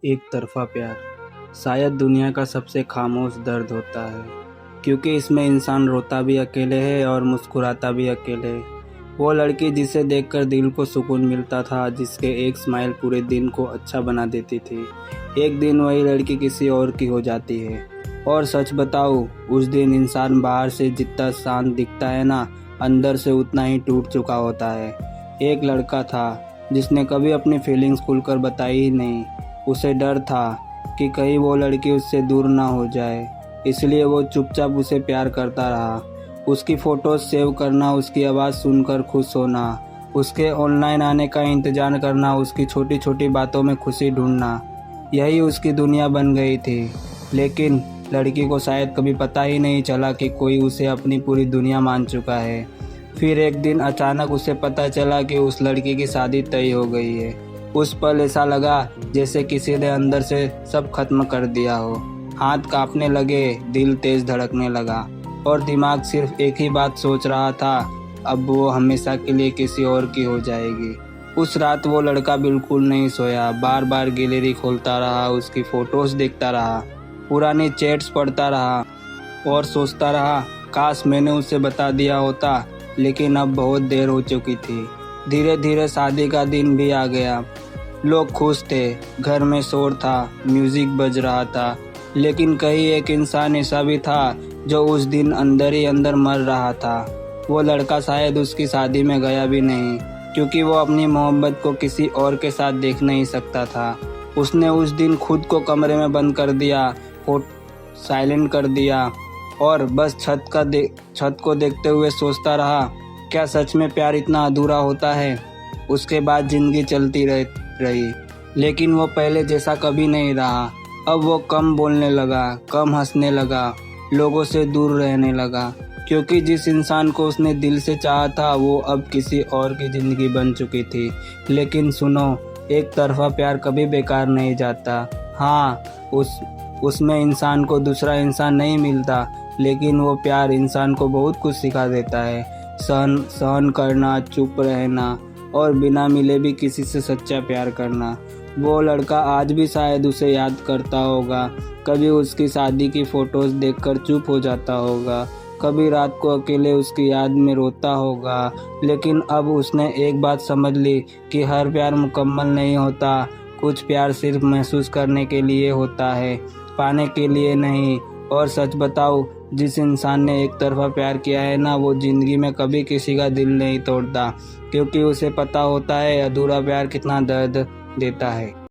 एक तरफ़ा प्यार शायद दुनिया का सबसे खामोश दर्द होता है, क्योंकि इसमें इंसान रोता भी अकेले है और मुस्कुराता भी अकेले। वो लड़की जिसे देखकर दिल को सुकून मिलता था, जिसके एक स्माइल पूरे दिन को अच्छा बना देती थी, एक दिन वही लड़की किसी और की हो जाती है। और सच बताऊँ, उस दिन इंसान बाहर से जितना शांत दिखता है ना, अंदर से उतना ही टूट चुका होता है। एक लड़का था जिसने कभी अपनी फीलिंग्स खुलकर बताई ही नहीं। उसे डर था कि कहीं वो लड़की उससे दूर ना हो जाए, इसलिए वो चुपचाप उसे प्यार करता रहा। उसकी फ़ोटोज़ सेव करना, उसकी आवाज़ सुनकर खुश होना, उसके ऑनलाइन आने का इंतज़ार करना, उसकी छोटी छोटी बातों में खुशी ढूंढना, यही उसकी दुनिया बन गई थी। लेकिन लड़की को शायद कभी पता ही नहीं चला कि कोई उसे अपनी पूरी दुनिया मान चुका है। फिर एक दिन अचानक उसे पता चला कि उस लड़की की शादी तय हो गई है। उस पल ऐसा लगा जैसे किसी ने अंदर से सब खत्म कर दिया हो। हाथ कांपने लगे, दिल तेज धड़कने लगा और दिमाग सिर्फ एक ही बात सोच रहा था, अब वो हमेशा के लिए किसी और की हो जाएगी। उस रात वो लड़का बिल्कुल नहीं सोया, बार बार गैलरी खोलता रहा, उसकी फ़ोटोज़ देखता रहा, पुरानी चैट्स पढ़ता रहा और सोचता रहा काश मैंने उसे बता दिया होता, लेकिन अब बहुत देर हो चुकी थी। धीरे धीरे शादी का दिन भी आ गया। लोग खुश थे, घर में शोर था, म्यूज़िक बज रहा था, लेकिन कहीं एक इंसान ऐसा भी था जो उस दिन अंदर ही अंदर मर रहा था। वो लड़का शायद उसकी शादी में गया भी नहीं, क्योंकि वो अपनी मोहब्बत को किसी और के साथ देख नहीं सकता था। उसने उस दिन खुद को कमरे में बंद कर दिया, साइलेंट कर दिया और बस छत को देखते हुए सोचता रहा, क्या सच में प्यार इतना अधूरा होता है। उसके बाद ज़िंदगी चलती रही, लेकिन वो पहले जैसा कभी नहीं रहा। अब वो कम बोलने लगा, कम हंसने लगा, लोगों से दूर रहने लगा, क्योंकि जिस इंसान को उसने दिल से चाहा था वो अब किसी और की ज़िंदगी बन चुकी थी। लेकिन सुनो, एक तरफ़ा प्यार कभी बेकार नहीं जाता। हाँ, उसमें इंसान को दूसरा इंसान नहीं मिलता, लेकिन वो प्यार इंसान को बहुत कुछ सिखा देता है। सहन करना, चुप रहना और बिना मिले भी किसी से सच्चा प्यार करना। वो लड़का आज भी शायद उसे याद करता होगा, कभी उसकी शादी की फ़ोटोज़ देखकर चुप हो जाता होगा, कभी रात को अकेले उसकी याद में रोता होगा। लेकिन अब उसने एक बात समझ ली कि हर प्यार मुकम्मल नहीं होता। कुछ प्यार सिर्फ महसूस करने के लिए होता है, पाने के लिए नहीं। और सच बताऊँ, जिस इंसान ने एक तरफ़ा प्यार किया है ना, वो ज़िंदगी में कभी किसी का दिल नहीं तोड़ता, क्योंकि उसे पता होता है अधूरा प्यार कितना दर्द देता है।